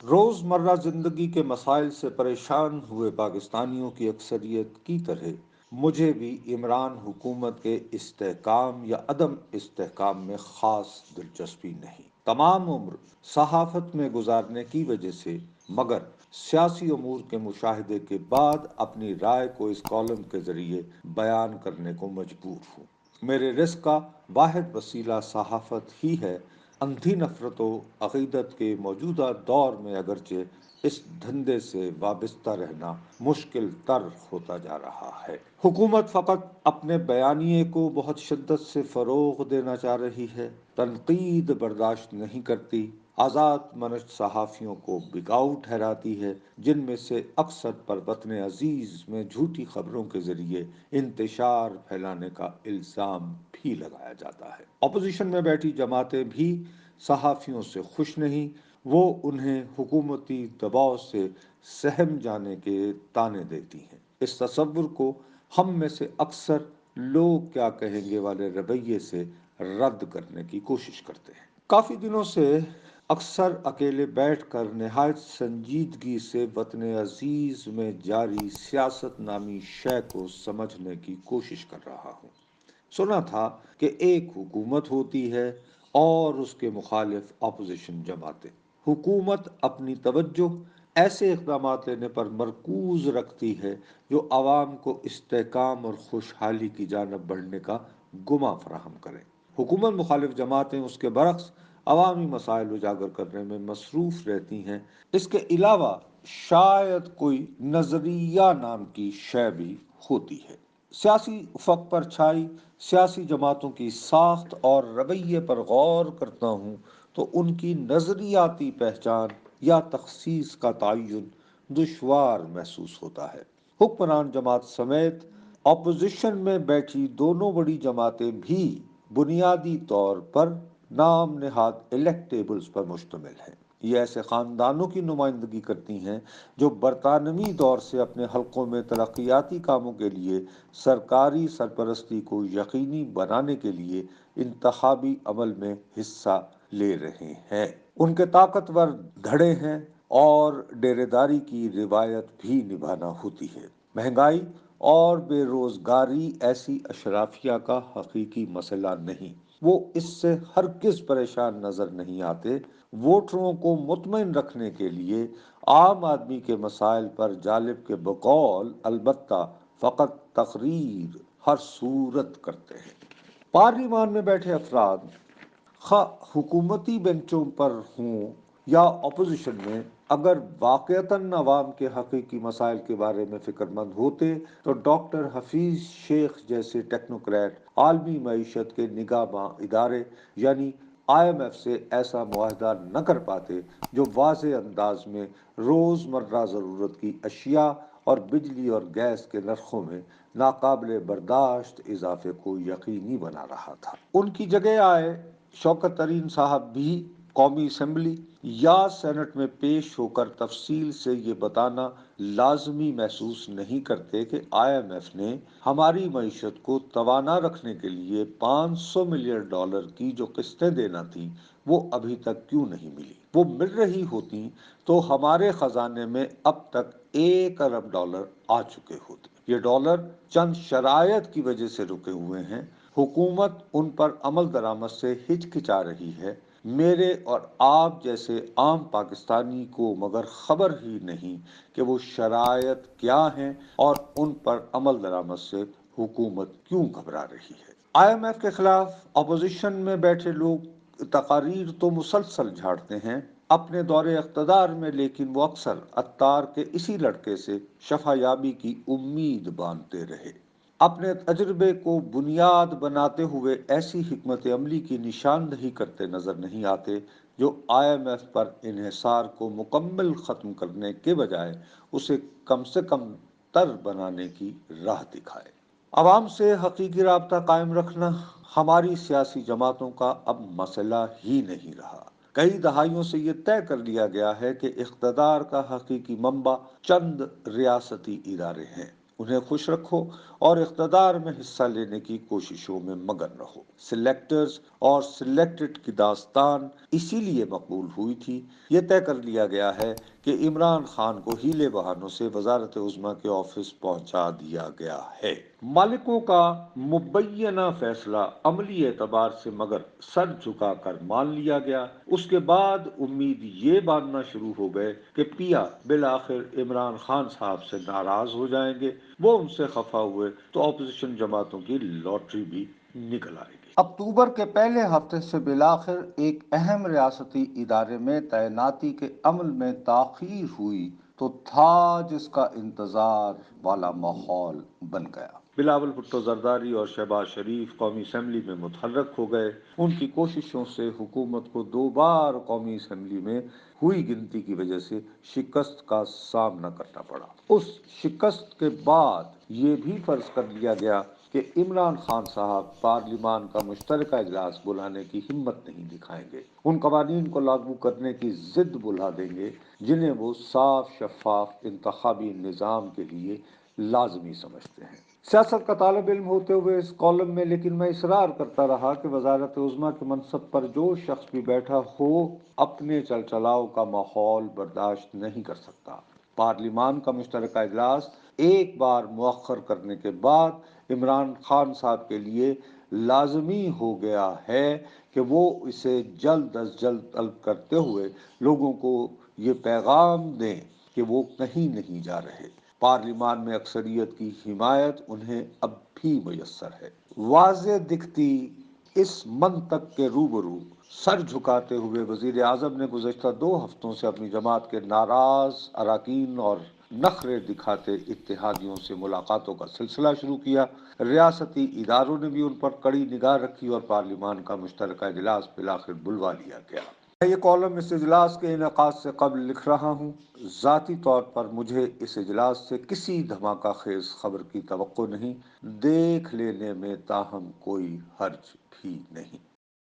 روزمرہ زندگی کے مسائل سے پریشان ہوئے پاکستانیوں کی اکثریت کی طرح مجھے بھی عمران حکومت کے استحکام یا عدم استحکام میں خاص دلچسپی نہیں۔ تمام عمر صحافت میں گزارنے کی وجہ سے، مگر سیاسی امور کے مشاہدے کے بعد اپنی رائے کو اس کالم کے ذریعے بیان کرنے کو مجبور ہوں۔ میرے رزق کا واحد وسیلہ صحافت ہی ہے۔ اندھی نفرت و عقیدت کے موجودہ دور میں اگرچہ اس دھندے سے وابستہ رہنا مشکل تر ہوتا جا رہا ہے۔ حکومت فقط اپنے بیانیے کو بہت شدت سے فروغ دینا چاہ رہی ہے، تنقید برداشت نہیں کرتی، آزاد منش صحافیوں کو بکاؤ ٹھہراتی ہے، جن میں سے اکثر پر وطن عزیز میں جھوٹی خبروں کے ذریعے انتشار پھیلانے کا الزام بھی لگایا جاتا ہے۔ اپوزیشن میں بیٹھی جماعتیں بھی صحافیوں سے خوش نہیں، وہ انہیں حکومتی دباؤ سے سہم جانے کے طعنے دیتی ہیں۔ اس تصور کو ہم میں سے اکثر لوگ کیا کہیں گے والے رویے سے رد کرنے کی کوشش کرتے ہیں۔ کافی دنوں سے اکثر اکیلے بیٹھ کر نہایت سنجیدگی سے وطن عزیز میں جاری سیاست نامی شے کو سمجھنے کی کوشش کر رہا ہوں۔ سنا تھا کہ ایک حکومت ہوتی ہے اور اس کے مخالف اپوزیشن جماعتیں۔ حکومت اپنی توجہ ایسے اقدامات لینے پر مرکوز رکھتی ہے جو عوام کو استحکام اور خوشحالی کی جانب بڑھنے کا گماں فراہم کریں۔ حکومت مخالف جماعتیں اس کے برعکس عوامی مسائل اجاگر کرنے میں مصروف رہتی ہیں۔ اس کے علاوہ شاید کوئی نظریہ نام کی شے بھی ہوتی ہے۔ سیاسی افق پر چھائی سیاسی جماعتوں کی ساخت اور رویے پر غور کرتا ہوں تو ان کی نظریاتی پہچان یا تخصیص کا تعین دشوار محسوس ہوتا ہے۔ حکمران جماعت سمیت اپوزیشن میں بیٹھی دونوں بڑی جماعتیں بھی بنیادی طور پر نام نہاد الیکٹیبلز پر مشتمل ہیں۔ یہ ایسے خاندانوں کی نمائندگی کرتی ہیں جو برطانوی دور سے اپنے حلقوں میں ترقیاتی کاموں کے لیے سرکاری سرپرستی کو یقینی بنانے کے لیے انتخابی عمل میں حصہ لے رہے ہیں۔ ان کے طاقتور دھڑے ہیں اور ڈیرے داری کی روایت بھی نبھانا ہوتی ہے۔ مہنگائی اور بے روزگاری ایسی اشرافیہ کا حقیقی مسئلہ نہیں، وہ اس سے ہرگز پریشان نظر نہیں آتے۔ ووٹروں کو مطمئن رکھنے کے لیے عام آدمی کے مسائل پر جالب کے بقول البتہ فقط تقریر ہر صورت کرتے ہیں۔ پارلیمان میں بیٹھے افراد خواہ حکومتی بینچوں پر ہوں یا اپوزیشن میں، اگر واقعتاً عوام کے حقیقی مسائل کے بارے میں فکر مند ہوتے تو ڈاکٹر حفیظ شیخ جیسے ٹیکنوکریٹ عالمی معیشت کے نگہباں ادارے یعنی IMF سے ایسا معاہدہ نہ کر پاتے جو واضح انداز میں روزمرہ ضرورت کی اشیاء اور بجلی اور گیس کے نرخوں میں ناقابل برداشت اضافے کو یقینی بنا رہا تھا۔ ان کی جگہ آئے شوکت ترین صاحب بھی قومی اسمبلی یا سینٹ میں پیش ہو کر تفصیل سے یہ بتانا لازمی محسوس نہیں کرتے کہ IMF نے ہماری معیشت کو توانا رکھنے کے لیے $500 ملین کی جو قسطیں دینا تھیں وہ ابھی تک کیوں نہیں ملی۔ وہ مل رہی ہوتی تو ہمارے خزانے میں اب تک $1 ارب آ چکے ہوتے۔ یہ ڈالر چند شرائط کی وجہ سے رکے ہوئے ہیں۔ حکومت ان پر عمل درآمد سے ہچکچا رہی ہے۔ میرے اور آپ جیسے عام پاکستانی کو مگر خبر ہی نہیں کہ وہ شرائط کیا ہیں اور ان پر عمل درآمد سے حکومت کیوں گھبرا رہی ہے۔ IMF کے خلاف اپوزیشن میں بیٹھے لوگ تقاریر تو مسلسل جھاڑتے ہیں اپنے دور اقتدار میں، لیکن وہ اکثر عطار کے اسی لڑکے سے شفا یابی کی امید باندھتے رہے۔ اپنے تجربے کو بنیاد بناتے ہوئے ایسی حکمت عملی کی نشاندہی کرتے نظر نہیں آتے جو IMF پر انحصار کو مکمل ختم کرنے کے بجائے اسے کم سے کم تر بنانے کی راہ دکھائے۔ عوام سے حقیقی رابطہ قائم رکھنا ہماری سیاسی جماعتوں کا اب مسئلہ ہی نہیں رہا۔ کئی دہائیوں سے یہ طے کر لیا گیا ہے کہ اقتدار کا حقیقی منبع چند ریاستی ادارے ہیں۔ انہیں خوش رکھو اور اقتدار میں حصہ لینے کی کوششوں میں مگن رہو۔ سلیکٹرز اور سلیکٹڈ کی داستان اسی لیے مقبول ہوئی تھی۔ یہ طے کر لیا گیا ہے کہ عمران خان کو ہیلے بہانوں سے وزارت عظمیٰ کے آفس پہنچا دیا گیا ہے۔ مالکوں کا مبینہ فیصلہ عملی اعتبار سے مگر سر جھکا کر مان لیا گیا۔ اس کے بعد امید یہ باندھنا شروع ہو گئے کہ پیا بالآخر عمران خان صاحب سے ناراض ہو جائیں گے۔ وہ ان سے خفا ہوئے تو اپوزیشن جماعتوں کی لاٹری بھی نکل آئے گی۔ اکتوبر کے پہلے ہفتے سے بالآخر ایک اہم ریاستی ادارے میں تعیناتی کے عمل میں تاخیر ہوئی تو تھا جس کا انتظار والا ماحول بن گیا۔ بلاول بھٹو زرداری اور شہباز شریف قومی اسمبلی میں متحرک ہو گئے۔ ان کی کوششوں سے حکومت کو 2 بار قومی اسمبلی میں ہوئی گنتی کی وجہ سے شکست کا سامنا کرنا پڑا۔ اس شکست کے بعد یہ بھی فرض کر لیا گیا کہ عمران خان صاحب پارلیمان کا مشترکہ اجلاس بلانے کی ہمت نہیں دکھائیں گے، ان قوانین کو لاگو کرنے کی ضد بلا دیں گے جنہیں وہ صاف شفاف انتخابی نظام کے لیے لازمی سمجھتے ہیں۔ سیاست کا طالب علم ہوتے ہوئے اس کالم میں لیکن میں اصرار کرتا رہا کہ وزارت عظمیٰ کے منصب پر جو شخص بھی بیٹھا ہو اپنے چلچلاؤ کا ماحول برداشت نہیں کر سکتا۔ پارلیمان کا مشترکہ اجلاس ایک بار مؤخر کرنے کے بعد عمران خان صاحب کے لیے لازمی ہو گیا ہے کہ وہ اسے جلد از جلد طلب کرتے ہوئے لوگوں کو یہ پیغام دیں کہ وہ کہیں نہیں جا رہے۔ پارلیمان میں اکثریت کی حمایت انہیں اب بھی میسر ہے۔ واضح دکھتی اس منطق کے روبرو سر جھکاتے ہوئے وزیر اعظم نے گزشتہ 2 ہفتوں سے اپنی جماعت کے ناراض اراکین اور نخرے دکھاتے اتحادیوں سے ملاقاتوں کا سلسلہ شروع کیا۔ ریاستی اداروں نے بھی ان پر کڑی نگاہ رکھی اور پارلیمان کا مشترکہ اجلاس بالآخر بلوا لیا گیا۔ میں یہ کالم اس اجلاس کے انعقاد سے قبل لکھ رہا ہوں۔ ذاتی طور پر مجھے اس اجلاس سے کسی دھماکہ خیز خبر کی توقع نہیں، دیکھ لینے میں تاہم کوئی حرج بھی نہیں۔